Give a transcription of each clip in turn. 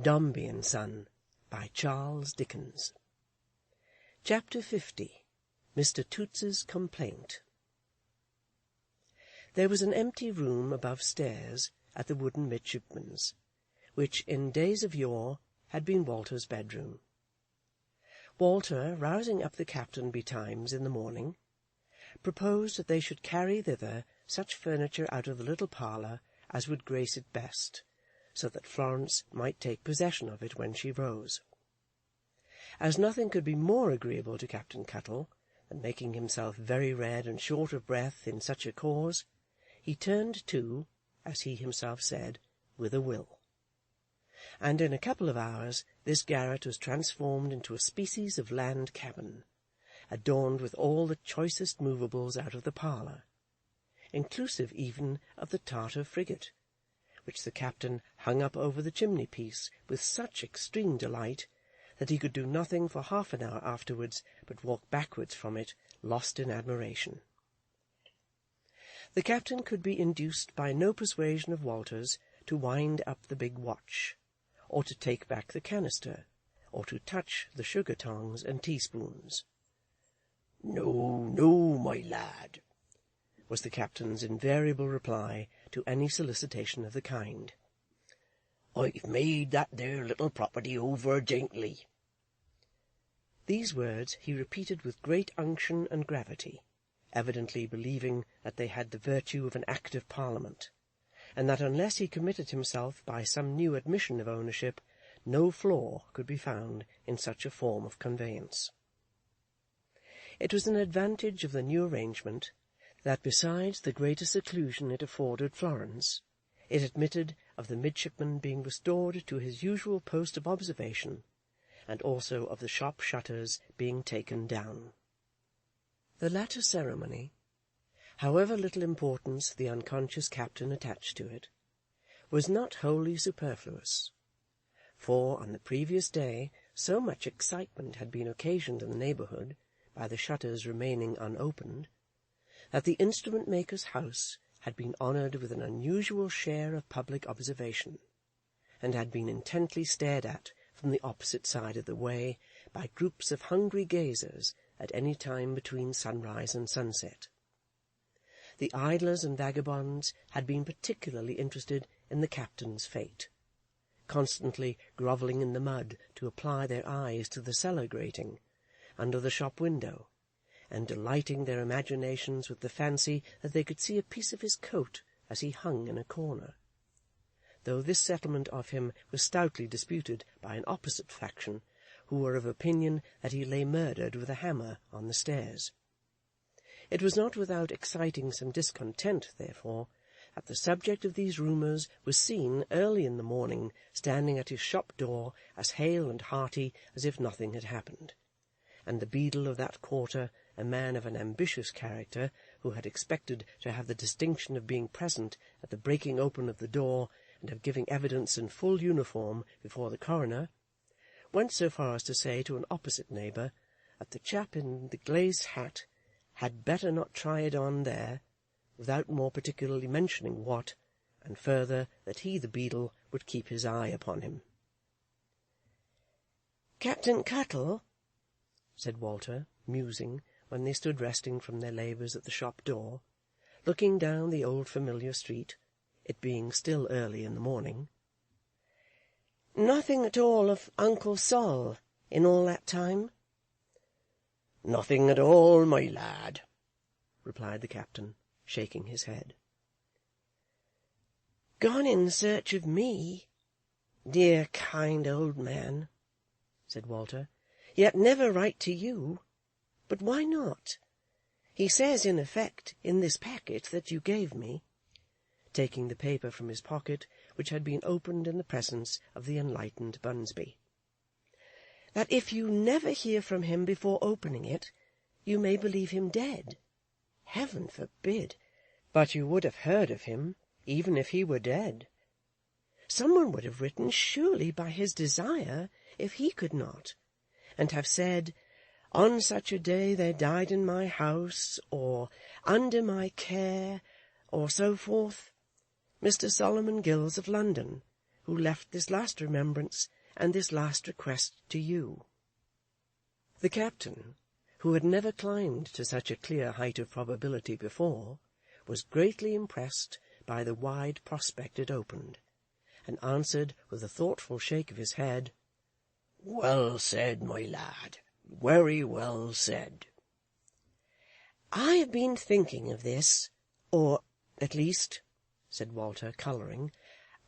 Dombey and Son, by Charles Dickens. Chapter 50. Mr. Toots's Complaint. There was an empty room above stairs at the wooden midshipman's, which in days of yore had been Walter's bedroom. Walter, rousing up the captain betimes in the morning, proposed that they should carry thither such furniture out of the little parlour as would grace it best, so that Florence might take possession of it when she rose. As nothing could be more agreeable to Captain Cuttle than making himself very red and short of breath in such a cause, he turned to, as he himself said, with a will. And in a couple of hours this garret was transformed into a species of land cabin, adorned with all the choicest movables out of the parlour, inclusive even of the Tartar frigate, which the captain hung up over the chimney-piece with such extreme delight that he could do nothing for half an hour afterwards but walk backwards from it, lost in admiration. The captain could be induced by no persuasion of Walter's to wind up the big watch, or to take back the canister, or to touch the sugar-tongs and teaspoons. "No, no, my lad," was the captain's invariable reply to any solicitation of the kind. "I've made that there little property over gently." These words he repeated with great unction and gravity, evidently believing that they had the virtue of an Act of Parliament, and that unless he committed himself by some new admission of ownership, no flaw could be found in such a form of conveyance. It was an advantage of the new arrangement that, besides the greater seclusion it afforded Florence, it admitted of the midshipman being restored to his usual post of observation, and also of the shop shutters being taken down. The latter ceremony, however little importance the unconscious captain attached to it, was not wholly superfluous, for on the previous day so much excitement had been occasioned in the neighbourhood by the shutters remaining unopened, that the instrument-maker's house had been honoured with an unusual share of public observation, and had been intently stared at from the opposite side of the way by groups of hungry gazers at any time between sunrise and sunset. The idlers and vagabonds had been particularly interested in the captain's fate, constantly grovelling in the mud to apply their eyes to the cellar grating, under the shop window, and delighting their imaginations with the fancy that they could see a piece of his coat as he hung in a corner, though this settlement of him was stoutly disputed by an opposite faction, who were of opinion that he lay murdered with a hammer on the stairs. It was not without exciting some discontent, therefore, that the subject of these rumours was seen early in the morning standing at his shop door as hale and hearty as if nothing had happened, and the beadle of that quarter, a man of an ambitious character, who had expected to have the distinction of being present at the breaking open of the door and of giving evidence in full uniform before the coroner, went so far as to say to an opposite neighbour that the chap in the glazed hat had better not try it on there, without more particularly mentioning what, and further that he, the beadle, would keep his eye upon him. "Captain Cuttle," said Walter, musing, when they stood resting from their labours at the shop door, looking down the old familiar street, it being still early in the morning, "nothing at all of Uncle Sol in all that time?" "Nothing at all, my lad," replied the captain, shaking his head. "Gone in search of me? Dear kind old man," said Walter, "yet never write to you. But why not? He says in effect in this packet that you gave me," taking the paper from his pocket, which had been opened in the presence of the enlightened Bunsby, "that if you never hear from him before opening it, you may believe him dead. Heaven forbid! But you would have heard of him, even if he were dead. Someone would have written, surely, by his desire, if he could not, and have said, 'On such a day there died in my house,' or 'under my care,' or so forth, Mr. Solomon Gills of London, who left this last remembrance and this last request to you." The captain, who had never climbed to such a clear height of probability before, was greatly impressed by the wide prospect it opened, and answered with a thoughtful shake of his head, "Well said, my lad, very well said." "I have been thinking of this, or, at least," said Walter, colouring,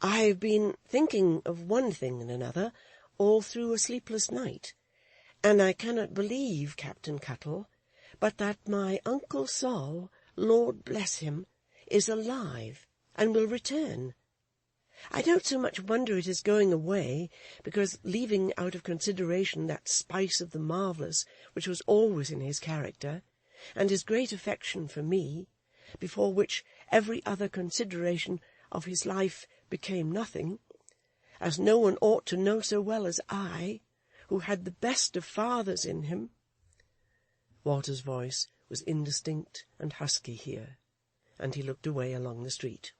"I have been thinking of one thing and another all through a sleepless night, and I cannot believe, Captain Cuttle, but that my Uncle Sol, Lord bless him, is alive and will return. I don't so much wonder at his going away, because, leaving out of consideration that spice of the marvellous which was always in his character, and his great affection for me, before which every other consideration of his life became nothing, as no one ought to know so well as I, who had the best of fathers in him." Walter's voice was indistinct and husky here, and he looked away along the street.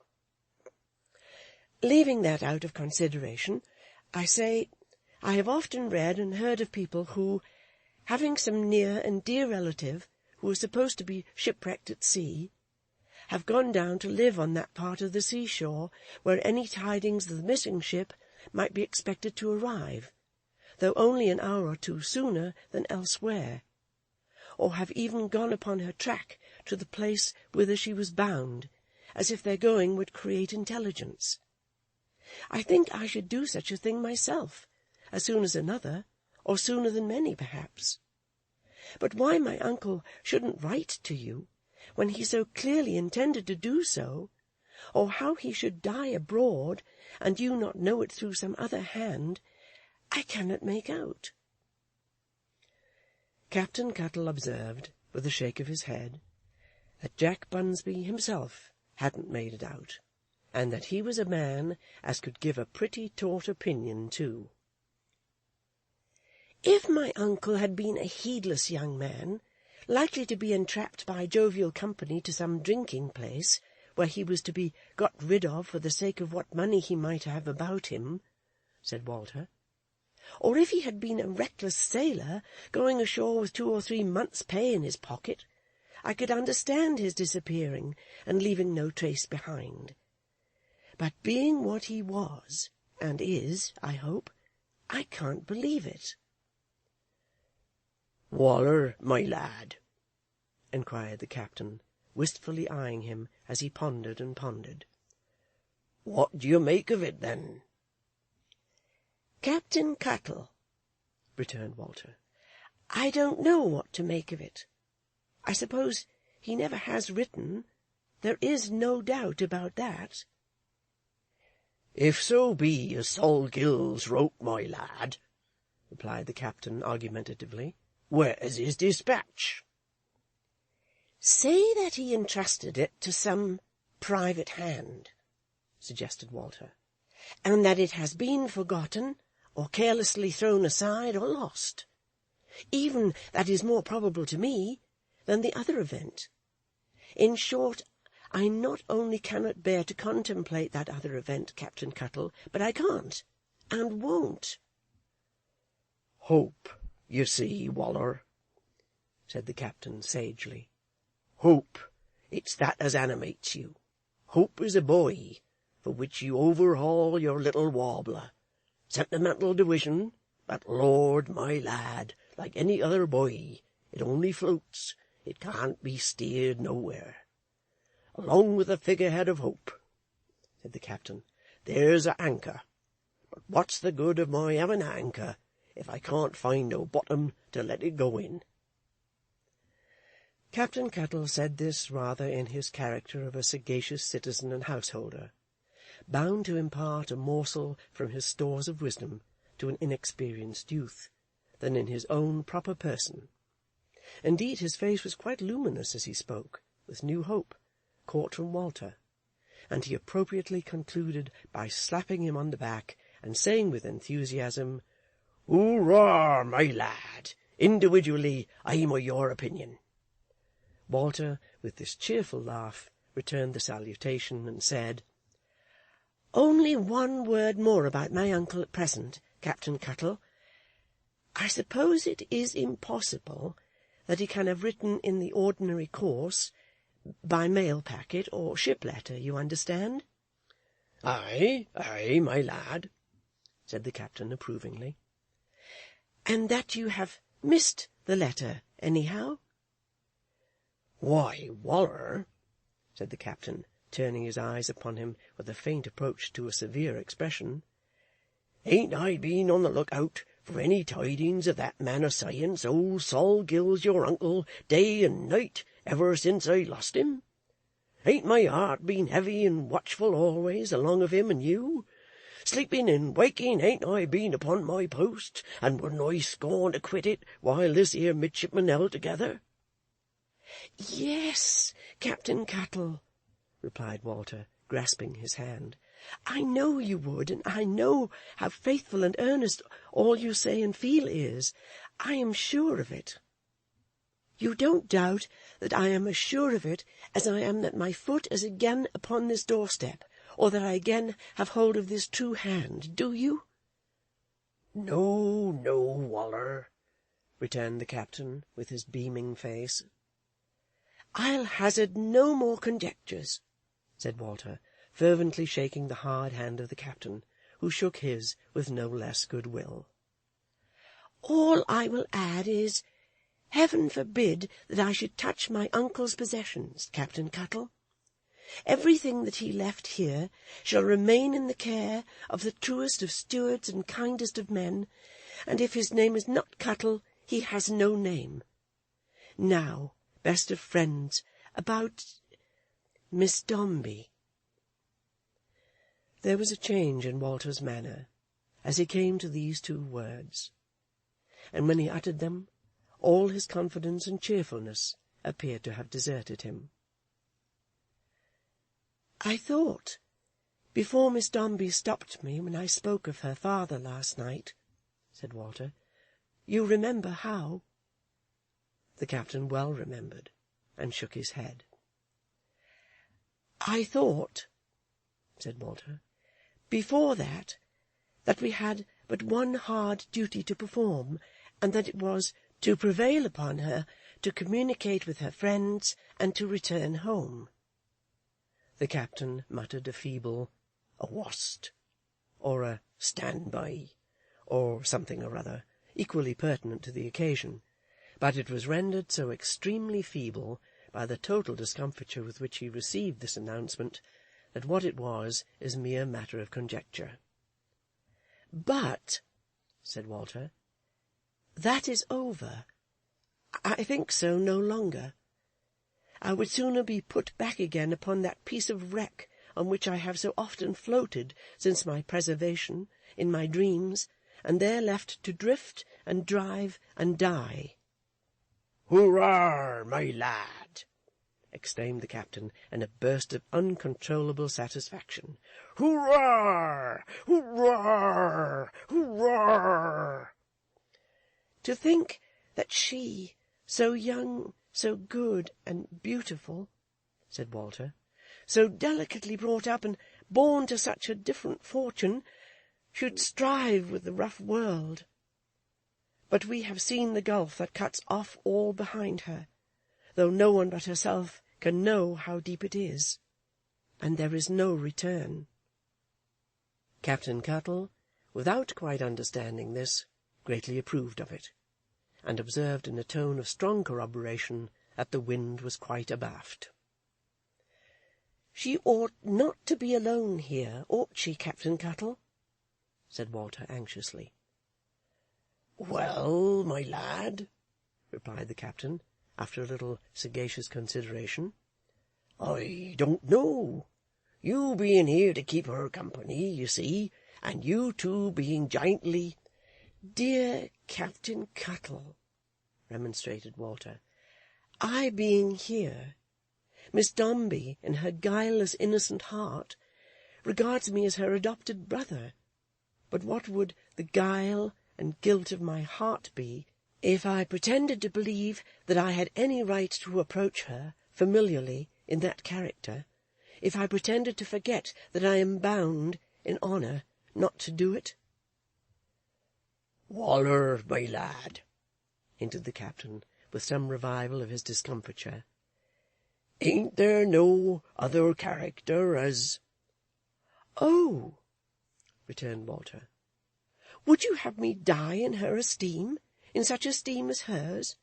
"Leaving that out of consideration, I say, I have often read and heard of people who, having some near and dear relative who was supposed to be shipwrecked at sea, have gone down to live on that part of the seashore where any tidings of the missing ship might be expected to arrive, though only an hour or two sooner than elsewhere, or have even gone upon her track to the place whither she was bound, as if their going would create intelligence. I think I should do such a thing myself, as soon as another, or sooner than many, perhaps. But why my uncle shouldn't write to you, when he so clearly intended to do so, or how he should die abroad, and you not know it through some other hand, I cannot make out." Captain Cuttle observed, with a shake of his head, that Jack Bunsby himself hadn't made it out, and that he was a man as could give a pretty taut opinion too. "If my uncle had been a heedless young man, likely to be entrapped by jovial company to some drinking place, where he was to be got rid of for the sake of what money he might have about him," said Walter, "or if he had been a reckless sailor, going ashore with 2 or 3 months' pay in his pocket, I could understand his disappearing and leaving no trace behind. But being what he was, and is, I hope, I can't believe it." "Waller, my lad," inquired the captain, wistfully eyeing him as he pondered and pondered, "what do you make of it, then?" "Captain Cuttle," returned Walter, "I don't know what to make of it. I suppose he never has written. There is no doubt about that." "If so be as Sol Gills wrote, my lad," replied the captain argumentatively, "where's his dispatch?" "Say that he entrusted it to some private hand," suggested Walter, "and that it has been forgotten, or carelessly thrown aside, or lost. Even that is more probable to me than the other event. In short, I not only cannot bear to contemplate that other event, Captain Cuttle, but I can't, and won't." "Hope, you see, Waller," said the captain sagely. "Hope, it's that as animates you. Hope is a buoy, for which you overhaul your little wobbler. Sentimental division, but, Lord, my lad, like any other buoy, it only floats, it can't be steered nowhere. Along with the figurehead of hope," said the captain, "there's a anchor. But what's the good of my having an anchor, if I can't find no bottom to let it go in?" Captain Cuttle said this rather in his character of a sagacious citizen and householder, bound to impart a morsel from his stores of wisdom to an inexperienced youth, than in his own proper person. Indeed, his face was quite luminous as he spoke, with new hope, caught from Walter, and he appropriately concluded by slapping him on the back and saying with enthusiasm, "Hoorah, my lad! Individually, I'm of your opinion." Walter, with this cheerful laugh, returned the salutation, and said, "Only one word more about my uncle at present, Captain Cuttle. I suppose it is impossible that he can have written in the ordinary course, by mail packet or ship letter, you understand?" "Aye, aye, my lad," said the captain approvingly. "And that you have missed the letter, anyhow?" "Why, Waller," said the captain, turning his eyes upon him with a faint approach to a severe expression, "ain't I been on the look-out for any tidings of that man of science, old Sol Gills, your uncle, day and night, ever since I lost him? Ain't my heart been heavy and watchful always, along of him and you? Sleeping and waking ain't I been upon my post, and wouldn't I scorn to quit it while this here midshipman held together?" "Yes, Captain Cuttle," replied Walter, grasping his hand. "I know you would, and I know how faithful and earnest all you say and feel is. I am sure of it. You don't doubt that I am as sure of it as I am that my foot is again upon this doorstep, or that I again have hold of this true hand, do you?" "No, no, Waller," returned the captain, with his beaming face. "I'll hazard no more conjectures," said Walter, fervently shaking the hard hand of the captain, who shook his with no less good will. "All I will add is, Heaven forbid that I should touch my uncle's possessions, Captain Cuttle. Everything that he left here shall remain in the care of the truest of stewards and kindest of men, and if his name is not Cuttle, he has no name. Now, best of friends, about Miss Dombey." There was a change in Walter's manner as he came to these two words, and when he uttered them, all his confidence and cheerfulness appeared to have deserted him. "I thought, before Miss Dombey stopped me when I spoke of her father last night," said Walter, "you remember how?" The captain well remembered, and shook his head. "I thought," said Walter, "before that we had but one hard duty to perform, and that it was to prevail upon her to communicate with her friends and to return home." The captain muttered a feeble "awast," or a "stand by," or something or other, equally pertinent to the occasion, but it was rendered so extremely feeble by the total discomfiture with which he received this announcement, that what it was is mere matter of conjecture. "But," said Walter, "that is over. I think so no longer. I would sooner be put back again upon that piece of wreck on which I have so often floated since my preservation, in my dreams, and there left to drift and drive and die." "Hurrah, my lad!" exclaimed the captain in a burst of uncontrollable satisfaction. "Hurrah! Hurrah! Hurrah!" "To think that she, so young, so good and beautiful," said Walter, "so delicately brought up and born to such a different fortune, should strive with the rough world. But we have seen the gulf that cuts off all behind her, though no one but herself can know how deep it is, and there is no return." Captain Cuttle, without quite understanding this, greatly approved of it, and observed in a tone of strong corroboration that the wind was quite abaft. "She ought not to be alone here, ought she, Captain Cuttle?" said Walter anxiously. "Well, my lad," replied the captain, after a little sagacious consideration, "I don't know. You being here to keep her company, you see, and you two being jointly—" "Dear Captain Cuttle," remonstrated Walter, "I being here, Miss Dombey, in her guileless innocent heart, regards me as her adopted brother, but what would the guile and guilt of my heart be if I pretended to believe that I had any right to approach her familiarly in that character, if I pretended to forget that I am bound, in honour, not to do it?" "Waller, my lad," hinted the captain, with some revival of his discomfiture, "ain't there no other character as—" "Oh," returned Walter, "would you have me die in her esteem, in such esteem as hers,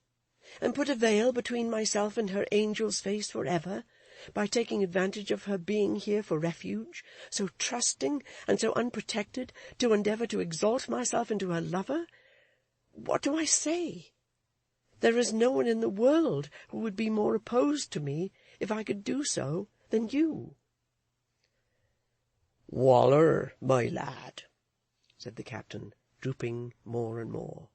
and put a veil between myself and her angel's face for ever, by taking advantage of her being here for refuge, so trusting and so unprotected, to endeavour to exalt myself into her lover? What do I say? There is no one in the world who would be more opposed to me, if I could do so, than you." "Waller, my lad," said the captain, drooping more and more,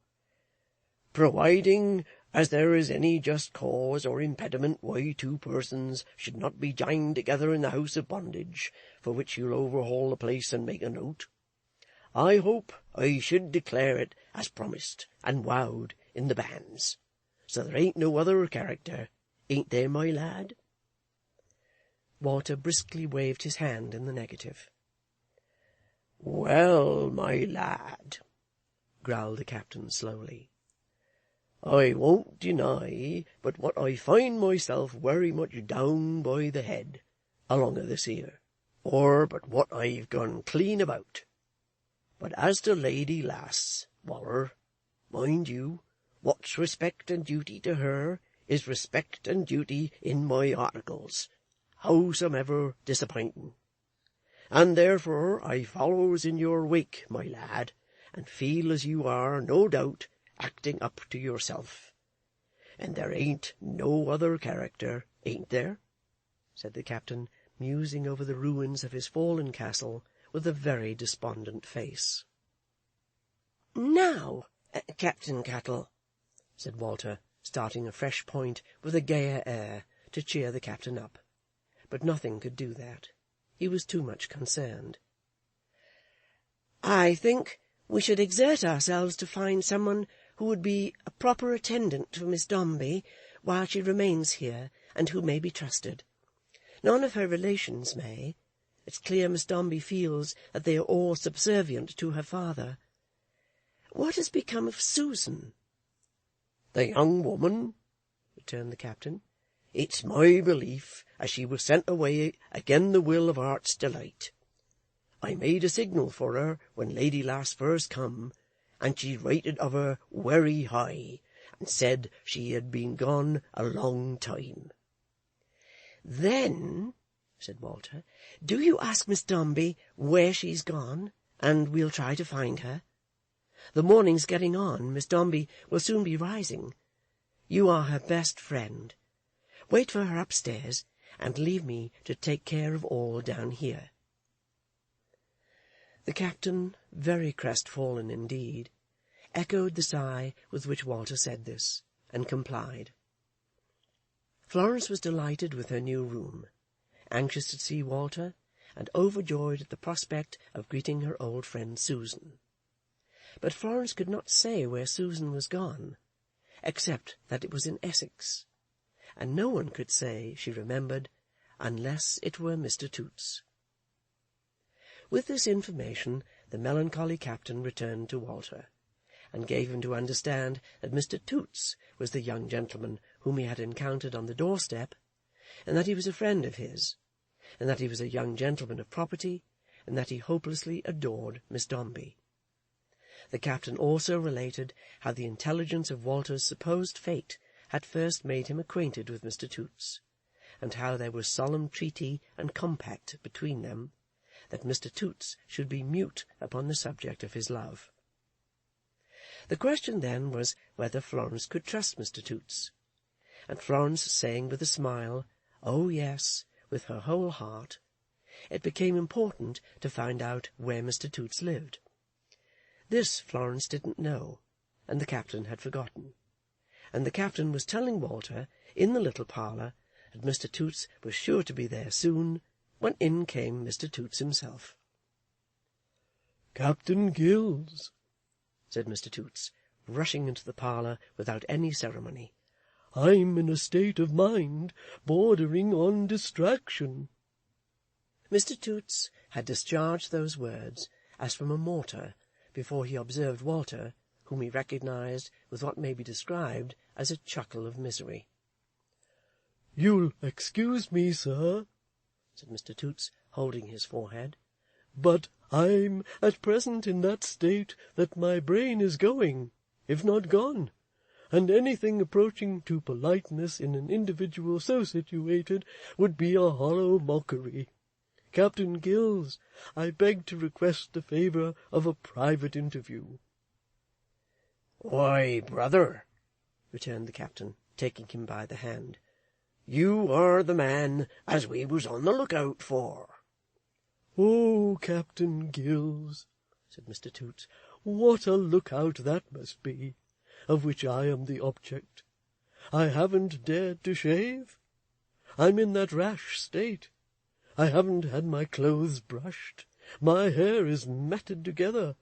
"providing as there is any just cause or impediment why two persons should not be jined together in the house of bondage, for which you'll overhaul the place and make a note, I hope I should declare it as promised and wowed in the banns. So there ain't no other character, ain't there, my lad?" Walter briskly waved his hand in the negative. "Well, my lad," growled the captain slowly, "I won't deny but what I find myself wery much down by the head along of this here, or but what I've gone clean about. But as to Lady Lass, Waller, mind you, what's respect and duty to her is respect and duty in my articles, howsomever disappointing. And therefore I follows in your wake, my lad, and feel as you are, no doubt, acting up to yourself. And there ain't no other character, ain't there?" said the captain, musing over the ruins of his fallen castle with a very despondent face. "Now, Captain Cuttle," said Walter, starting a fresh point with a gayer air to cheer the captain up. But nothing could do that. He was too much concerned. "I think we should exert ourselves to find someone who would be a proper attendant for Miss Dombey while she remains here, and who may be trusted. None of her relations may. It's clear Miss Dombey feels that they are all subservient to her father. What has become of Susan?" "The young woman," returned the captain, "it's my belief as she was sent away again the will of heart's delight. I made a signal for her when Lady Lass first come, and she rated of her wery high, and said she had been gone a long time." "Then," said Walter, "do you ask Miss Dombey where she's gone, and we'll try to find her. The morning's getting on. Miss Dombey will soon be rising. You are her best friend. Wait for her upstairs, and leave me to take care of all down here." The captain, very crestfallen indeed, echoed the sigh with which Walter said this, and complied. Florence was delighted with her new room, anxious to see Walter, and overjoyed at the prospect of greeting her old friend Susan. But Florence could not say where Susan was gone, except that it was in Essex, and no one could say, she remembered, unless it were Mr. Toots. With this information the melancholy captain returned to Walter, and gave him to understand that Mr. Toots was the young gentleman whom he had encountered on the doorstep, and that he was a friend of his, and that he was a young gentleman of property, and that he hopelessly adored Miss Dombey. The captain also related how the intelligence of Walter's supposed fate had first made him acquainted with Mr. Toots, and how there was solemn treaty and compact between them, that Mr. Toots should be mute upon the subject of his love. The question then was whether Florence could trust Mr. Toots, and Florence saying with a smile, "Oh, yes," with her whole heart, it became important to find out where Mr. Toots lived. This Florence didn't know, and the captain had forgotten, and the captain was telling Walter, in the little parlour, that Mr. Toots was sure to be there soon, when in came Mr. Toots himself. "Captain Gills," said Mr. Toots, rushing into the parlour without any ceremony, "I'm in a state of mind bordering on distraction." Mr. Toots had discharged those words as from a mortar before he observed Walter, whom he recognised with what may be described as a chuckle of misery. "You'll excuse me, sir," said Mr. Toots, holding his forehead, "but I'm at present in that state that my brain is going, if not gone, and anything approaching to politeness in an individual so situated would be a hollow mockery. Captain Gills, I beg to request the favour of a private interview." "Why, brother," returned the captain, taking him by the hand, "you are the man as we was on the look-out for." "Oh, Captain Gills," said Mr. Toots, "what a look-out that must be, of which I am the object. I haven't dared to shave. I'm in that rash state. I haven't had my clothes brushed. My hair is matted together.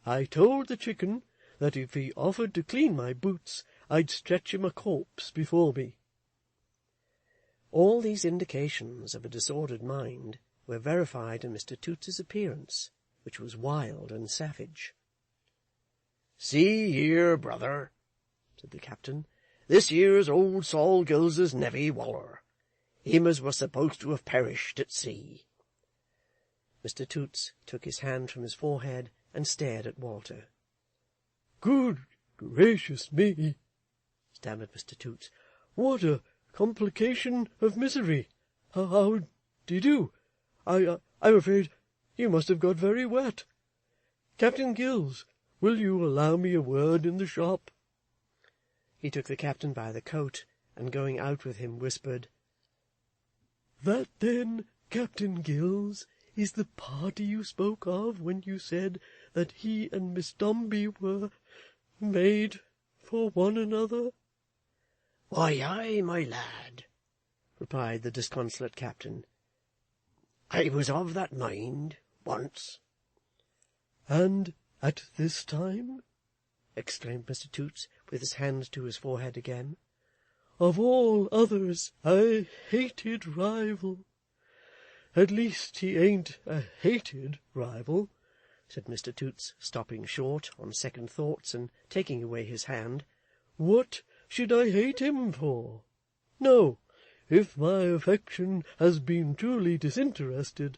I told the chicken that if he offered to clean my boots, I'd stretch him a corpse before me." All these indications of a disordered mind were verified in Mr. Toots's appearance, which was wild and savage. "See here, brother," said the captain, "this here's old Sol Gills's nevy Waller, him as was supposed to have perished at sea." Mr. Toots took his hand from his forehead and stared at Walter. "Good gracious me," stammered Mr. Toots. "What a complication of misery! How do you do? I'm afraid you must have got very wet. Captain Gills, will you allow me a word in the shop?" He took the captain by the coat, and going out with him, whispered, "That, then, Captain Gills, is the party you spoke of when you said that he and Miss Dombey were made for one another?" "Why, aye, my lad," replied the disconsolate captain. "I was of that mind once." "And at this time?" exclaimed Mr. Toots, with his hand to his forehead again. "Of all others, a hated rival. At least he ain't a hated rival," said Mr. Toots, stopping short on second thoughts and taking away his hand. "What should I hate him for? No, if my affection has been truly disinterested,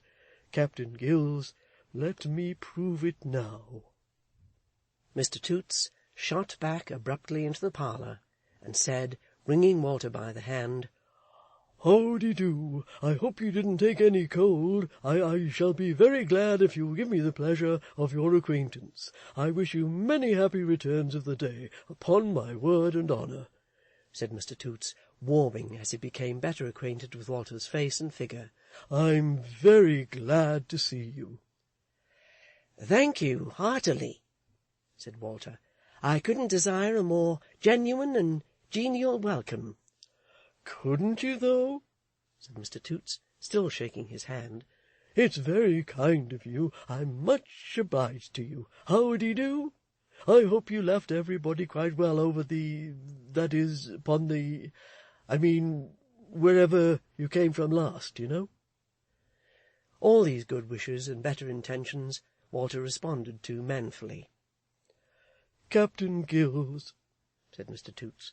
Captain Gills, let me prove it now." Mr. Toots shot back abruptly into the parlour, and said, wringing Walter by the hand, "How-de-do? I hope you didn't take any cold. I shall be very glad if you'll give me the pleasure of your acquaintance. I wish you many happy returns of the day, upon my word and honour," said Mr. Toots, warming as he became better acquainted with Walter's face and figure. "I'm very glad to see you." "Thank you, heartily," said Walter. "I couldn't desire a more genuine and genial welcome." "Couldn't you, though?" said Mr. Toots, still shaking his hand. "It's very kind of you. I'm much obliged to you. How-de-do? I hope you left everybody quite well over that is, upon wherever you came from last, you know." All these good wishes and better intentions Walter responded to manfully. "Captain Gills," said Mr. Toots,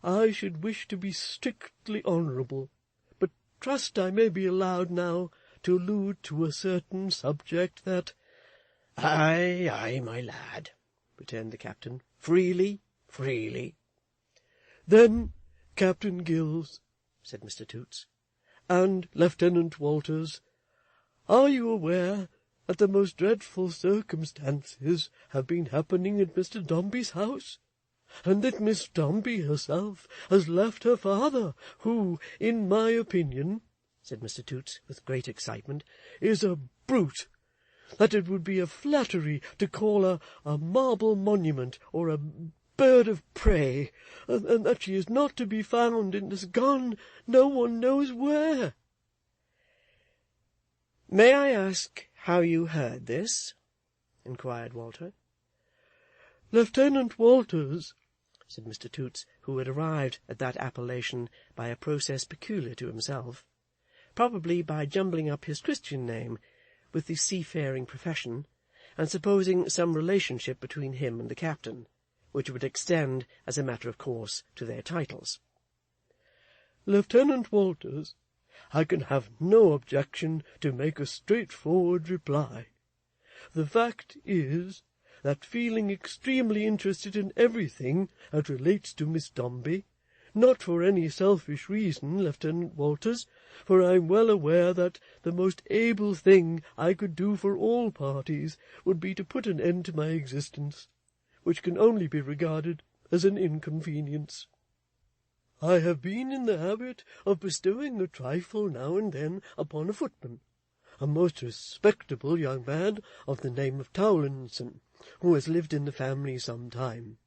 "I should wish to be strictly honourable, but trust I may be allowed now to allude to a certain subject that—" "Aye, aye, my lad," returned the captain. "Freely, freely." "Then, Captain Gills," said Mr. Toots, "and Lieutenant Walters, are you aware that the most dreadful circumstances have been happening at Mr. Dombey's house, and that Miss Dombey herself has left her father, who, in my opinion," said Mr. Toots, with great excitement, "is a brute, that it would be a flattery to call a marble monument, or a bird of prey, and that she is not to be found and is gone no one knows where?" "May I ask how you heard this?" inquired Walter. "Lieutenant Walters," said Mr. Toots, who had arrived at that appellation by a process peculiar to himself, probably by jumbling up his Christian name with the seafaring profession, and supposing some relationship between him and the captain, which would extend, as a matter of course, to their titles. "Lieutenant Walters, I can have no objection to make a straightforward reply. The fact is, that feeling extremely interested in everything that relates to Miss Dombey, not for any selfish reason, Lieutenant Walters, for I am well aware that the most able thing I could do for all parties would be to put an end to my existence, which can only be regarded as an inconvenience. I have been in the habit of bestowing a trifle now and then upon a footman, a most respectable young man of the name of Towlinson, who has lived in the family some time,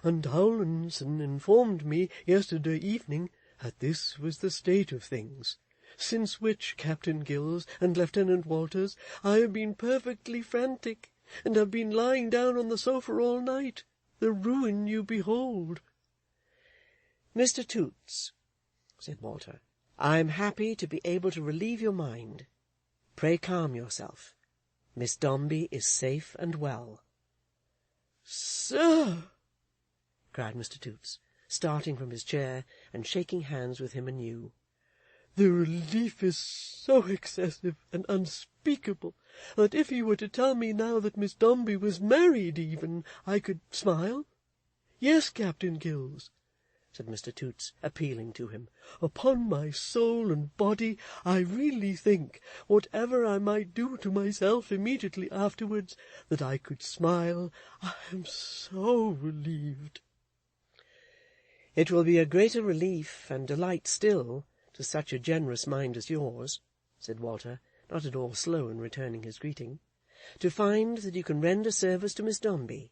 and Towlinson informed me yesterday evening that this was the state of things, since which, Captain Gills and Lieutenant Walters, I have been perfectly frantic, and have been lying down on the sofa all night, the ruin you behold." "Mr. Toots," said Walter, "I am happy to be able to relieve your mind. Pray calm yourself. Miss Dombey is safe and well." "Sir!" cried Mr. Toots, starting from his chair and shaking hands with him anew. "The relief is so excessive and unspeakable that if you were to tell me now that Miss Dombey was married even, I could smile. Yes, Captain Gills," said Mr. Toots, appealing to him, "upon my soul and body, I really think, whatever I might do to myself immediately afterwards, that I could smile. I am so relieved." "It will be a greater relief and delight still to such a generous mind as yours," said Walter, not at all slow in returning his greeting, "to find that you can render service to Miss Dombey.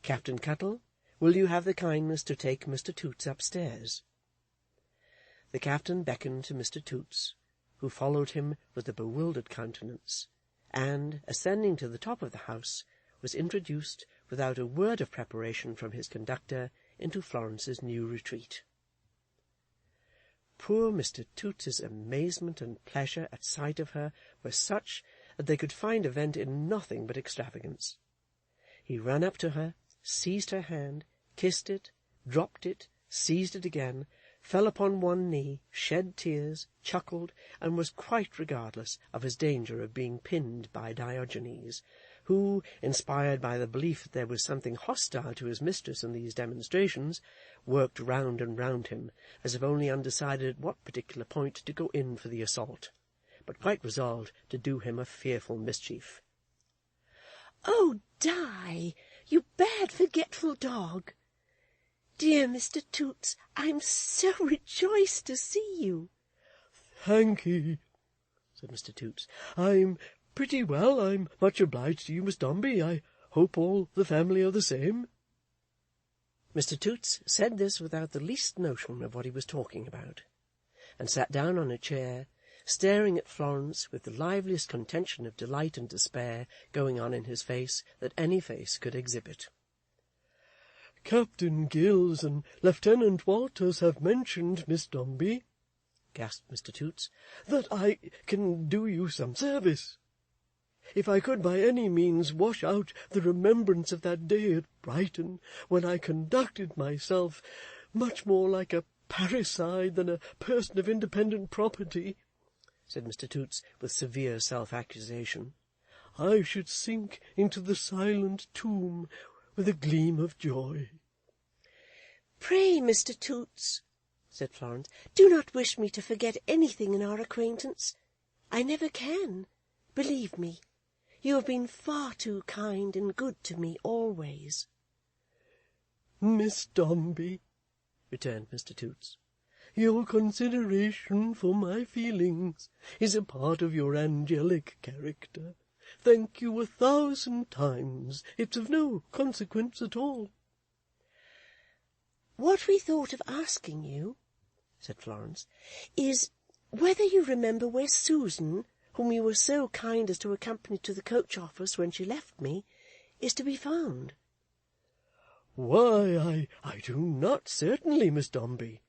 Captain Cuttle, will you have the kindness to take Mr. Toots upstairs?" The captain beckoned to Mr. Toots, who followed him with a bewildered countenance, and, ascending to the top of the house, was introduced, without a word of preparation from his conductor, into Florence's new retreat. Poor Mr. Toots's amazement and pleasure at sight of her were such that they could find a vent in nothing but extravagance. He ran up to her, seized her hand, kissed it, dropped it, seized it again, fell upon one knee, shed tears, chuckled, and was quite regardless of his danger of being pinned by Diogenes, who, inspired by the belief that there was something hostile to his mistress in these demonstrations, worked round and round him, as if only undecided at what particular point to go in for the assault, but quite resolved to do him a fearful mischief. "Oh, Di, you bad forgetful dog! Dear Mr. Toots, I'm so rejoiced to see you." "Thank'ee," said Mr. Toots. "I'm pretty well. I'm much obliged to you, Miss Dombey. I hope all the family are the same." Mr. Toots said this without the least notion of what he was talking about, and sat down on a chair, staring at Florence with the liveliest contention of delight and despair going on in his face that any face could exhibit. "Captain Gills and Lieutenant Walters have mentioned, Miss Dombey," gasped Mr. Toots, "that I can do you some service. If I could by any means wash out the remembrance of that day at Brighton, when I conducted myself much more like a parricide than a person of independent property," said Mr. Toots with severe self-accusation, "I should sink into the silent tomb with a gleam of joy." "Pray, Mr. Toots," said Florence, "do not wish me to forget anything in our acquaintance. I never can, believe me. You have been far too kind and good to me always." "Miss Dombey," returned Mr. Toots, "your consideration for my feelings is a part of your angelic character. Thank you 1,000 times. It's of no consequence at all." "What we thought of asking you," said Florence, "is whether you remember where Susan, whom you were so kind as to accompany to the coach-office when she left me, is to be found." "Why, I do not certainly, Miss Dombey,"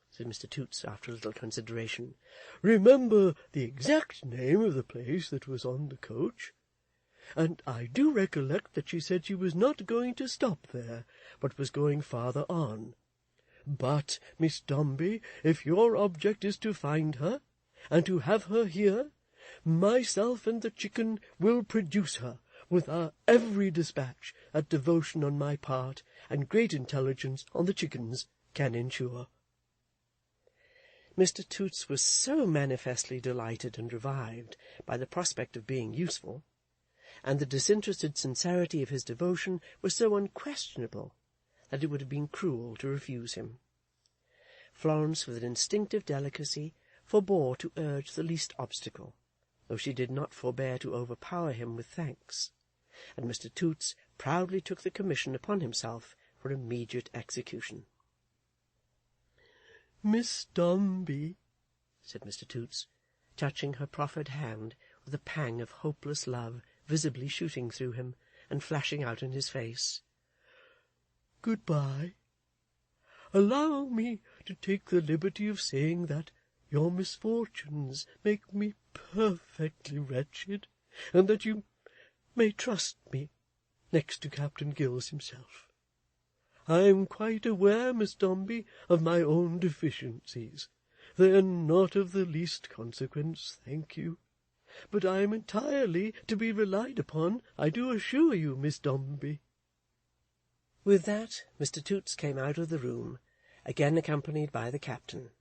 said Mr. Toots, after a little consideration, "remember the exact name of the place that was on the coach. and I do recollect that she said she was not going to stop there, but was going farther on. But, Miss Dombey, if your object is to find her, and to have her here, myself and the chicken will produce her, with our every dispatch that devotion on my part and great intelligence on the chicken's can ensure." Mr. Toots was so manifestly delighted and revived by the prospect of being useful, and the disinterested sincerity of his devotion was so unquestionable, that it would have been cruel to refuse him. Florence, with an instinctive delicacy, forbore to urge the least obstacle, though she did not forbear to overpower him with thanks, and Mr. Toots proudly took the commission upon himself for immediate execution. "Miss Dombey," said Mr. Toots, touching her proffered hand with a pang of hopeless love visibly shooting through him and flashing out in his face, "good-bye. Allow me to take the liberty of saying that your misfortunes make me perfectly wretched, and that you may trust me next to Captain Gills himself. I am quite aware, Miss Dombey, of my own deficiencies. They are not of the least consequence, thank you. But I am entirely to be relied upon, I do assure you, Miss Dombey." With that Mr. Toots came out of the room, again accompanied by the captain,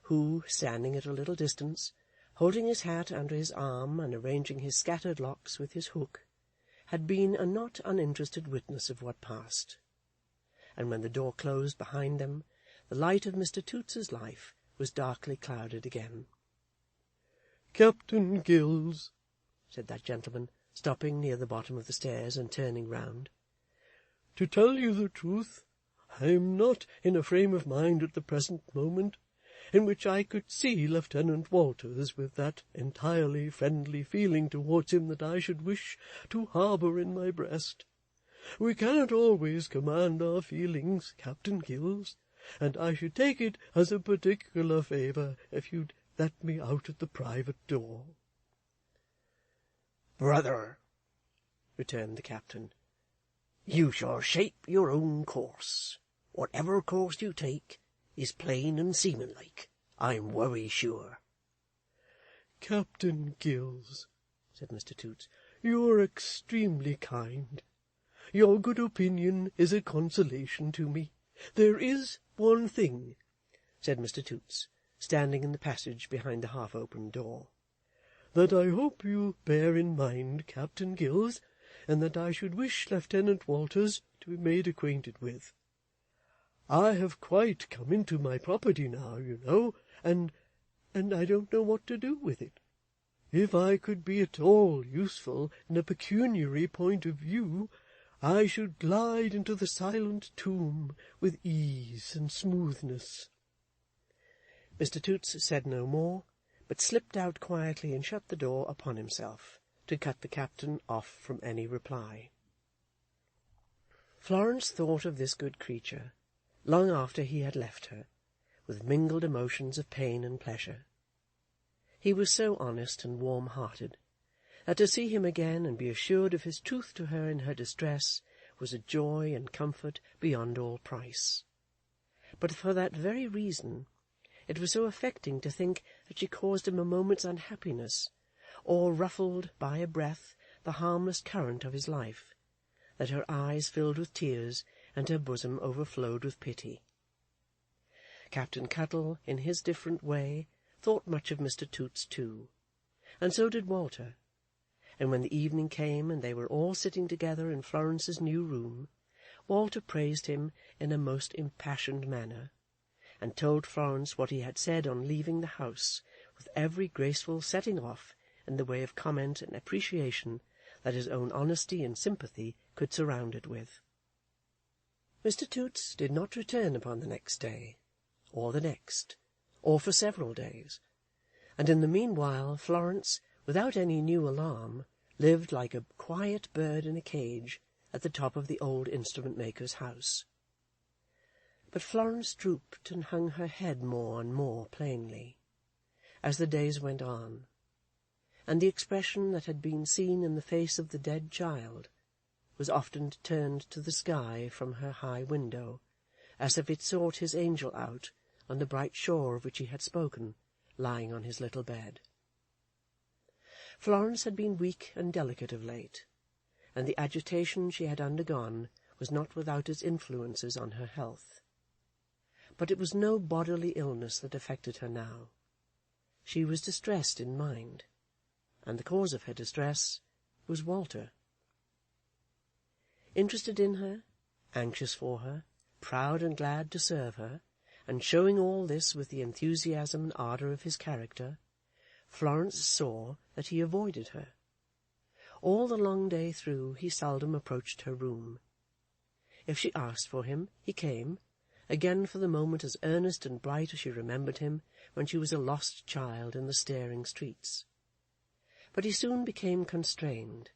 who, standing at a little distance, holding his hat under his arm and arranging his scattered locks with his hook, had been a not uninterested witness of what passed. And when the door closed behind them, the light of Mr. Toots's life was darkly clouded again. "Captain Gills," said that gentleman, stopping near the bottom of the stairs and turning round, "to tell you the truth, I am not in a frame of mind at the present moment in which I could see Lieutenant Walters with that entirely friendly feeling towards him that I should wish to harbour in my breast. We cannot always command our feelings, Captain Gills, and I should take it as a particular favour if you'd let me out at the private door." "Brother," returned the captain, "you shall shape your own course. Whatever course you take is plain and seamanlike, I'm wery sure." "Captain Gills," said Mr. Toots, "you are extremely kind. Your good opinion is a consolation to me. There is one thing," said Mr. Toots, standing in the passage behind the half-opened door, "that I hope you bear in mind, Captain Gills, and that I should wish Lieutenant Walters to be made acquainted with. I have quite come into my property now, you know, and I don't know what to do with it. If I could be at all useful in a pecuniary point of view, I should glide into the silent tomb with ease and smoothness." Mr. Toots said no more, but slipped out quietly and shut the door upon himself, to cut the captain off from any reply. Florence thought of this good creature, long after he had left her, with mingled emotions of pain and pleasure. He was so honest and warm-hearted, that to see him again and be assured of his truth to her in her distress was a joy and comfort beyond all price. But for that very reason it was so affecting to think that she caused him a moment's unhappiness, or ruffled by a breath the harmless current of his life, that her eyes filled with tears and her bosom overflowed with pity. Captain Cuttle, in his different way, thought much of Mr. Toots too, and so did Walter, and when the evening came and they were all sitting together in Florence's new room, Walter praised him in a most impassioned manner, and told Florence what he had said on leaving the house, with every graceful setting off in the way of comment and appreciation that his own honesty and sympathy could surround it with. Mr. Toots did not return upon the next day, or the next, or for several days, and in the meanwhile Florence, without any new alarm, lived like a quiet bird in a cage at the top of the old instrument-maker's house. But Florence drooped and hung her head more and more plainly, as the days went on, and the expression that had been seen in the face of the dead child was often turned to the sky from her high window, as if it sought his angel out on the bright shore of which he had spoken, lying on his little bed. Florence had been weak and delicate of late, and the agitation she had undergone was not without its influences on her health. But it was no bodily illness that affected her now. She was distressed in mind, and the cause of her distress was Walter. Interested in her, anxious for her, proud and glad to serve her, and showing all this with the enthusiasm and ardour of his character, Florence saw that he avoided her. All the long day through he seldom approached her room. If she asked for him, he came, again for the moment as earnest and bright as she remembered him when she was a lost child in the staring streets. But he soon became constrained.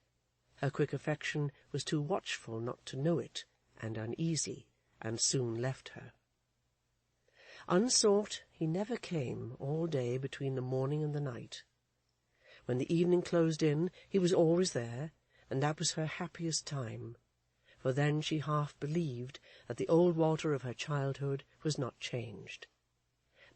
Her quick affection was too watchful not to know it, and uneasy, and soon left her. Unsought he never came all day between the morning and the night. When the evening closed in, he was always there, and that was her happiest time, for then she half believed that the old Walter of her childhood was not changed.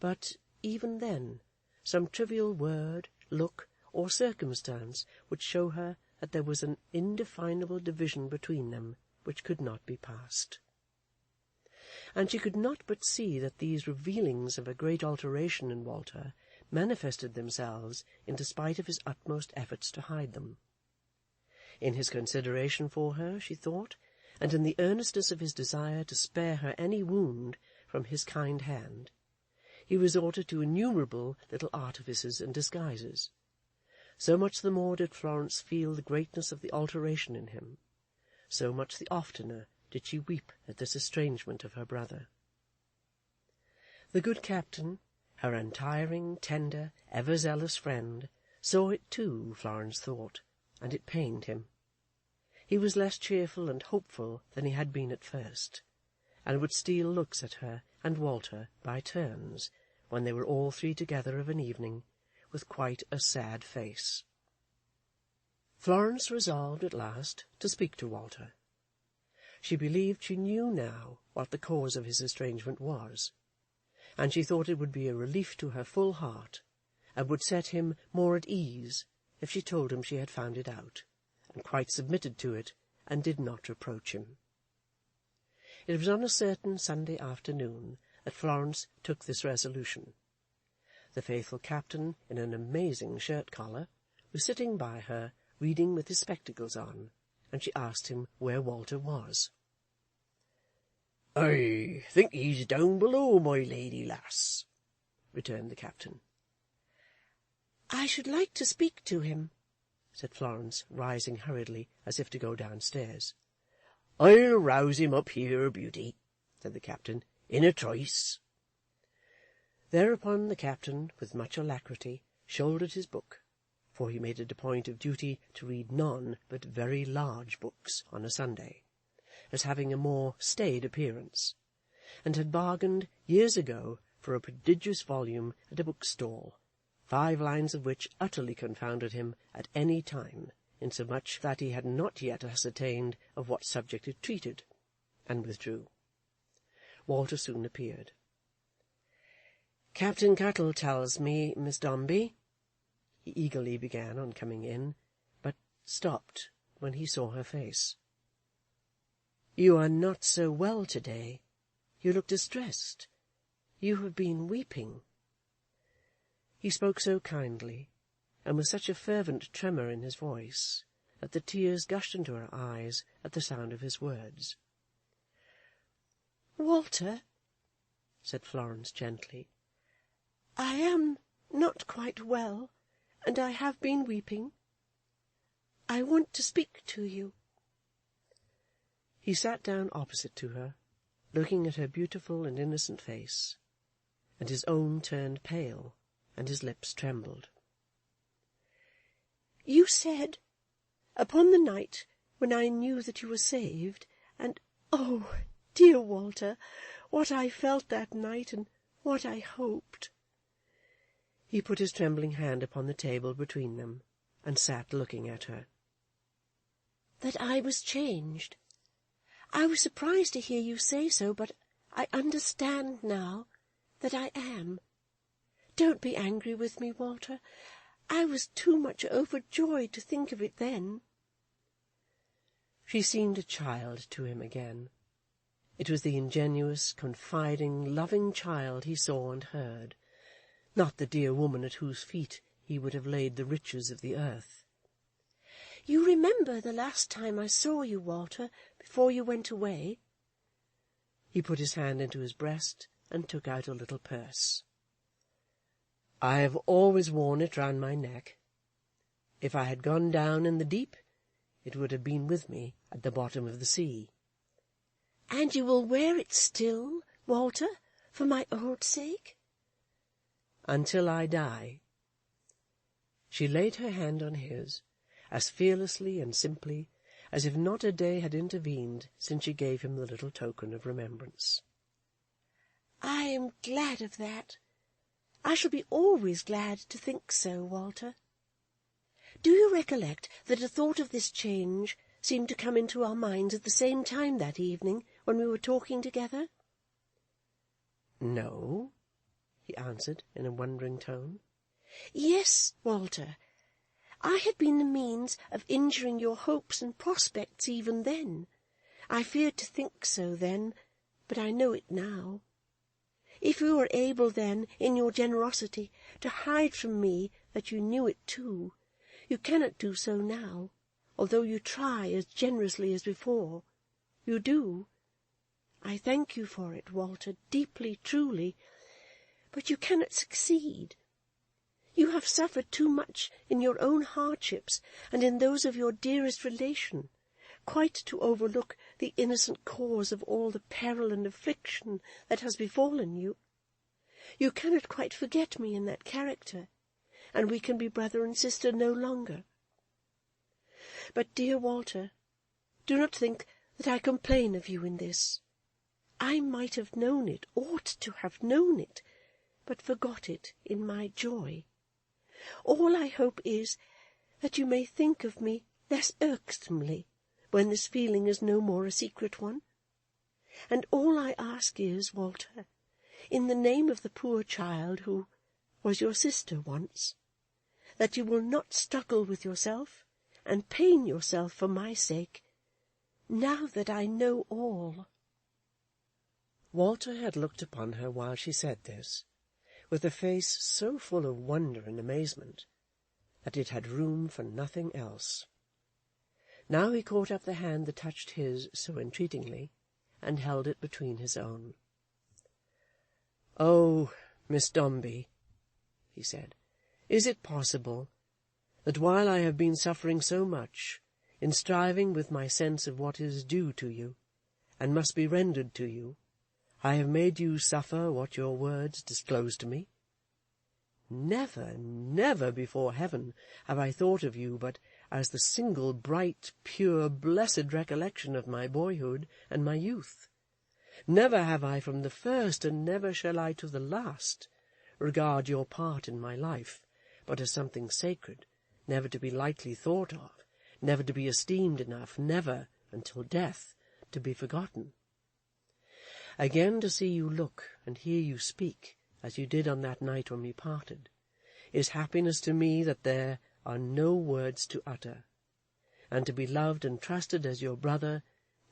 But even then some trivial word, look, or circumstance would show her that there was an indefinable division between them which could not be passed. And she could not but see that these revealings of a great alteration in Walter manifested themselves in despite of his utmost efforts to hide them. In his consideration for her, she thought, and in the earnestness of his desire to spare her any wound from his kind hand, he resorted to innumerable little artifices and disguises. So much the more did Florence feel the greatness of the alteration in him, so much the oftener did she weep at this estrangement of her brother. The good captain, her untiring, tender, ever-zealous friend, saw it too, Florence thought, and it pained him. He was less cheerful and hopeful than he had been at first, and would steal looks at her and Walter by turns, when they were all three together of an evening, with quite a sad face. Florence resolved at last to speak to Walter. She believed she knew now what the cause of his estrangement was, and she thought it would be a relief to her full heart, and would set him more at ease if she told him she had found it out, and quite submitted to it, and did not reproach him. It was on a certain Sunday afternoon that Florence took this resolution. The faithful captain, in an amazing shirt-collar, was sitting by her, reading with his spectacles on, and she asked him where Walter was. "I think he's down below, my lady lass," returned the captain. "I should like to speak to him," said Florence, rising hurriedly, as if to go downstairs. "I'll rouse him up here, Beauty," said the captain, "in a trice." Thereupon the captain, with much alacrity, shouldered his book, for he made it a point of duty to read none but very large books on a Sunday, as having a more staid appearance, and had bargained years ago for a prodigious volume at a bookstall, 5 lines of which utterly confounded him at any time, insomuch that he had not yet ascertained of what subject it treated, and withdrew. Walter soon appeared. "Captain Cuttle tells me, Miss Dombey," he eagerly began on coming in, but stopped when he saw her face. "You are not so well to-day. You look distressed. You have been weeping." He spoke so kindly, and with such a fervent tremor in his voice, that the tears gushed into her eyes at the sound of his words. "Walter," said Florence gently, "I am not quite well, and I have been weeping. I want to speak to you." He sat down opposite to her, looking at her beautiful and innocent face, and his own turned pale, and his lips trembled. "You said, upon the night when I knew that you were saved, and, oh, dear Walter, what I felt that night, and what I hoped." He put his trembling hand upon the table between them, and sat looking at her. "That I was changed. I was surprised to hear you say so, but I understand now that I am. Don't be angry with me, Walter. I was too much overjoyed to think of it then." She seemed a child to him again. It was the ingenuous, confiding, loving child he saw and heard, not the dear woman at whose feet he would have laid the riches of the earth. "You remember the last time I saw you, Walter, before you went away?" He put his hand into his breast and took out a little purse. "I have always worn it round my neck. If I had gone down in the deep, it would have been with me at the bottom of the sea." "And you will wear it still, Walter, for my old sake?" "Until I die." She laid her hand on his, as fearlessly and simply as if not a day had intervened since she gave him the little token of remembrance. "I am glad of that. I shall be always glad to think so, Walter. Do you recollect that a thought of this change seemed to come into our minds at the same time that evening when we were talking together?" "No," he answered in a wondering tone. "Yes, Walter. I had been the means of injuring your hopes and prospects even then. I feared to think so then, but I know it now. If you were able then, in your generosity, to hide from me that you knew it too, you cannot do so now, although you try as generously as before. You do. I thank you for it, Walter, deeply, truly, but you cannot succeed. You have suffered too much in your own hardships and in those of your dearest relation, quite to overlook the innocent cause of all the peril and affliction that has befallen you. You cannot quite forget me in that character, and we can be brother and sister no longer. But, dear Walter, do not think that I complain of you in this. I might have known it, ought to have known it, but forgot it in my joy. All I hope is that you may think of me less irksomely when this feeling is no more a secret one. And all I ask is, Walter, in the name of the poor child who was your sister once, that you will not struggle with yourself and pain yourself for my sake, now that I know all." Walter had looked upon her while she said this, with a face so full of wonder and amazement that it had room for nothing else. Now he caught up the hand that touched his so entreatingly, and held it between his own. "Oh, Miss Dombey," he said, "is it possible that while I have been suffering so much in striving with my sense of what is due to you, and must be rendered to you, I have made you suffer what your words disclose to me? Never, never before heaven have I thought of you but as the single bright, pure, blessed recollection of my boyhood and my youth. Never have I from the first, and never shall I to the last, regard your part in my life but as something sacred, never to be lightly thought of, never to be esteemed enough, never, until death, to be forgotten. Again to see you look and hear you speak, as you did on that night when we parted, is happiness to me that there are no words to utter, and to be loved and trusted as your brother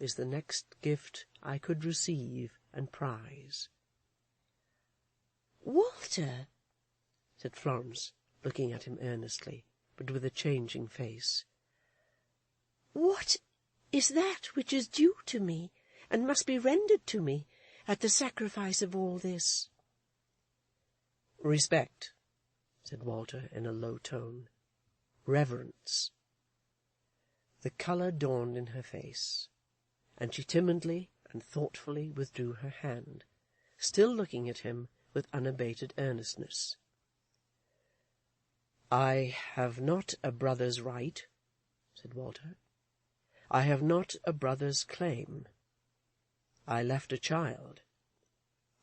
is the next gift I could receive and prize." "Walter," said Florence, looking at him earnestly, but with a changing face, "what is that which is due to me, and must be rendered to me, at the sacrifice of all this?" "Respect," said Walter in a low tone. "Reverence." The colour dawned in her face, and she timidly and thoughtfully withdrew her hand, still looking at him with unabated earnestness. "I have not a brother's right," said Walter. "I have not a brother's claim. I left a child.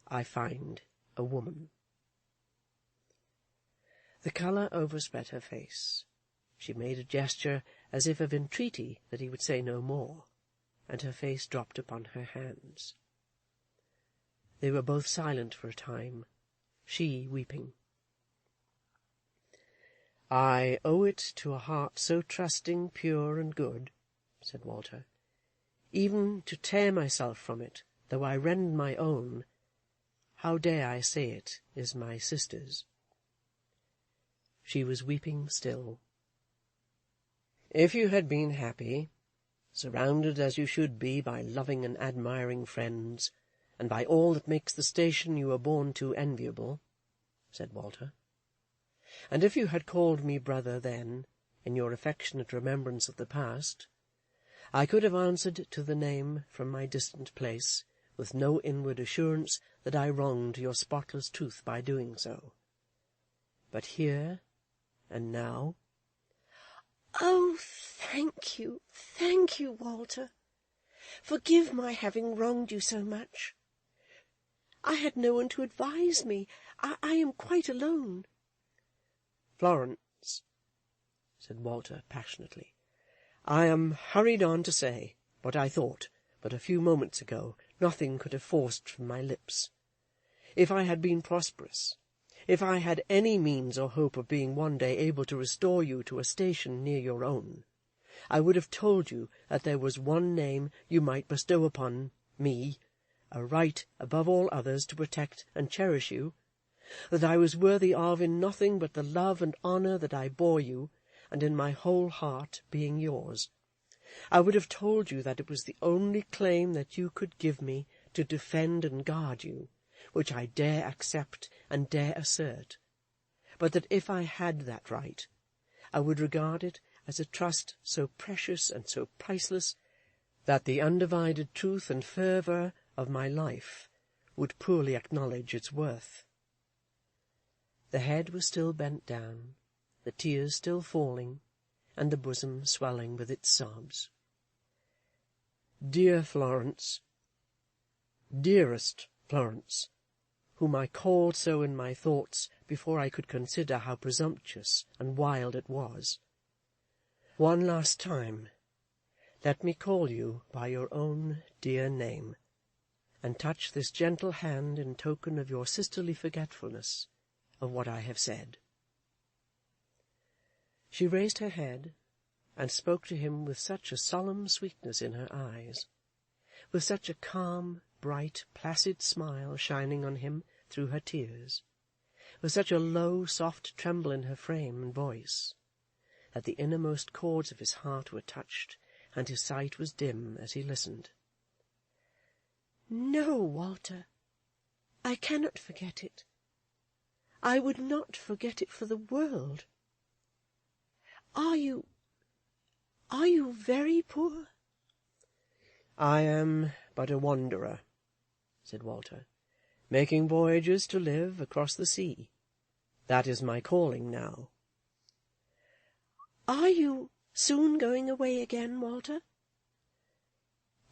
I find a woman." The colour overspread her face. She made a gesture as if of entreaty that he would say no more, and her face dropped upon her hands. They were both silent for a time, she weeping. "I owe it to a heart so trusting, pure, and good," said Walter, "even to tear myself from it, though I rend my own, how dare I say it is my sister's?" She was weeping still. "If you had been happy, surrounded as you should be by loving and admiring friends, and by all that makes the station you were born to enviable," said Walter, "and if you had called me brother then, in your affectionate remembrance of the past, I could have answered to the name from my distant place, with no inward assurance that I wronged your spotless truth by doing so. But here and now—" "Oh, thank you, Walter. Forgive my having wronged you so much. I had no one to advise me. I am quite alone." "Florence," said Walter passionately, "I am hurried on to say what I thought but a few moments ago nothing could have forced from my lips. If I had been prosperous, if I had any means or hope of being one day able to restore you to a station near your own, I would have told you that there was one name you might bestow upon me, a right above all others to protect and cherish you, that I was worthy of in nothing but the love and honour that I bore you, and in my whole heart being yours. I would have told you that it was the only claim that you could give me to defend and guard you, which I dare accept and dare assert, but that if I had that right, I would regard it as a trust so precious and so priceless that the undivided truth and fervour of my life would poorly acknowledge its worth." The head was still bent down, the tears still falling, and the bosom swelling with its sobs. "Dear Florence, dearest Florence, whom I called so in my thoughts before I could consider how presumptuous and wild it was, one last time let me call you by your own dear name, and touch this gentle hand in token of your sisterly forgetfulness of what I have said." She raised her head, and spoke to him with such a solemn sweetness in her eyes, with such a calm, bright, placid smile shining on him through her tears, with such a low, soft tremble in her frame and voice, that the innermost chords of his heart were touched, and his sight was dim as he listened. "No, Walter, I cannot forget it. I would not forget it for the world. Are you very poor?" "I am but a wanderer," said Walter, "making voyages to live across the sea. That is my calling now." "Are you soon going away again, Walter?"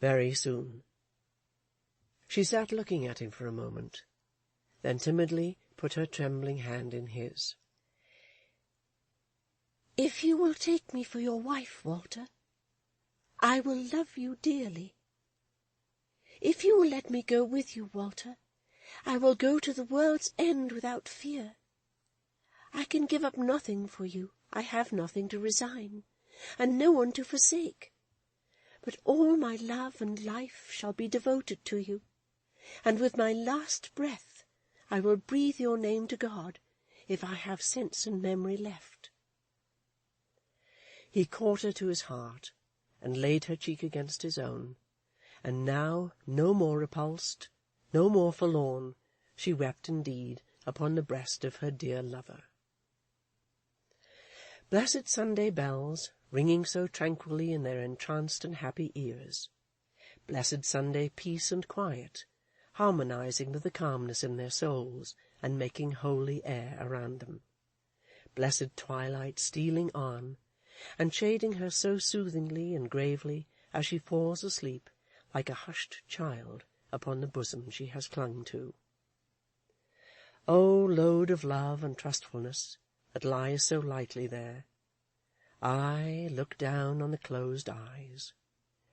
"Very soon." She sat looking at him for a moment, then timidly put her trembling hand in his. "If you will take me for your wife, Walter, I will love you dearly. If you will let me go with you, Walter, I will go to the world's end without fear. I can give up nothing for you. I have nothing to resign, and no one to forsake. But all my love and life shall be devoted to you, and with my last breath I will breathe your name to God, if I have sense and memory left." He caught her to his heart, and laid her cheek against his own, and now, no more repulsed, no more forlorn, she wept indeed upon the breast of her dear lover. Blessed Sunday bells, ringing so tranquilly in their entranced and happy ears, blessed Sunday peace and quiet, harmonizing with the calmness in their souls, and making holy air around them, blessed twilight stealing on, and shading her so soothingly and gravely as she falls asleep like a hushed child upon the bosom she has clung to. O load of love and trustfulness that lies so lightly there! I looked down on the closed eyes,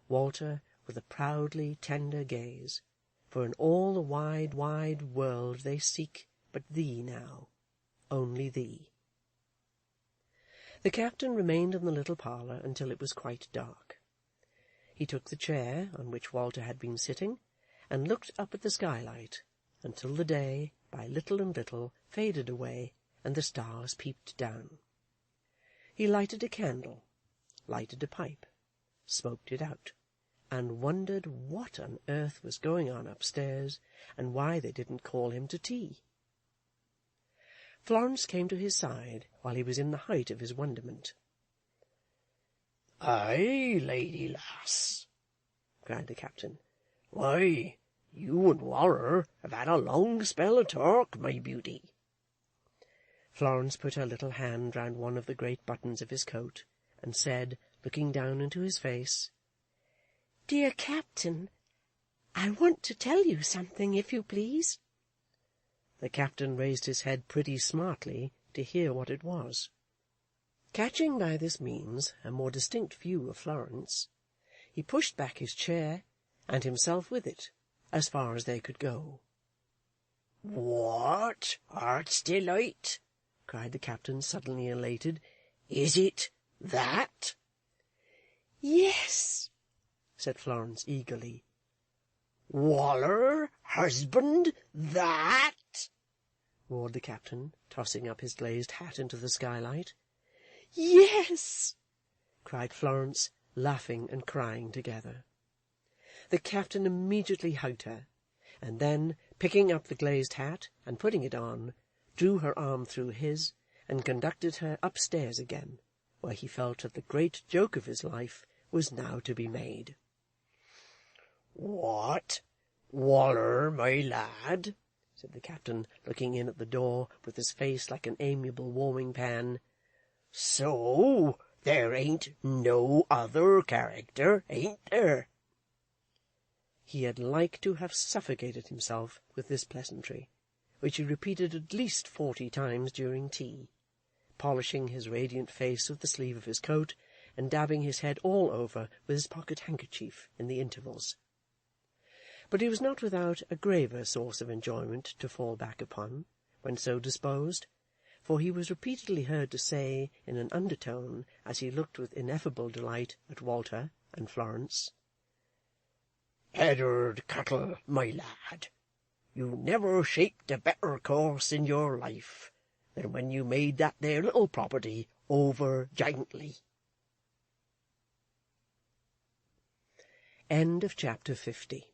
Walter with a proudly tender gaze, for in all the wide, wide world they seek but thee now, only thee. The captain remained in the little parlour until it was quite dark. He took the chair on which Walter had been sitting, and looked up at the skylight, until the day, by little and little, faded away, and the stars peeped down. He lighted a candle, lighted a pipe, smoked it out, and wondered what on earth was going on upstairs, and why they didn't call him to tea. Florence came to his side while he was in the height of his wonderment. "Aye, lady lass," cried the captain. "Why, you and Waller have had a long spell of talk, my beauty." Florence put her little hand round one of the great buttons of his coat, and said, looking down into his face, "Dear Captain, I want to tell you something, if you please." The captain raised his head pretty smartly to hear what it was. Catching by this means a more distinct view of Florence, he pushed back his chair, and himself with it, as far as they could go. "What, heart's delight!" cried the captain, suddenly elated. "Is it that?" "Yes," said Florence eagerly. "Waller, husband, that?" roared the captain, tossing up his glazed hat into the skylight. "Yes," cried Florence, laughing and crying together. The captain immediately hugged her, and then, picking up the glazed hat and putting it on, drew her arm through his, and conducted her upstairs again, where he felt that the great joke of his life was now to be made. "What, Waller, my lad," said the captain, looking in at the door with his face like an amiable warming-pan. "So there ain't no other character, ain't there?" He had like to have suffocated himself with this pleasantry, which he repeated at least 40 times during tea, polishing his radiant face with the sleeve of his coat, and dabbing his head all over with his pocket-handkerchief in the intervals. But he was not without a graver source of enjoyment to fall back upon, when so disposed, for he was repeatedly heard to say, in an undertone, as he looked with ineffable delight at Walter and Florence, "Ed'ard Cuttle, my lad, you never shaped a better course in your life than when you made that there little property over giantly." End of chapter 50.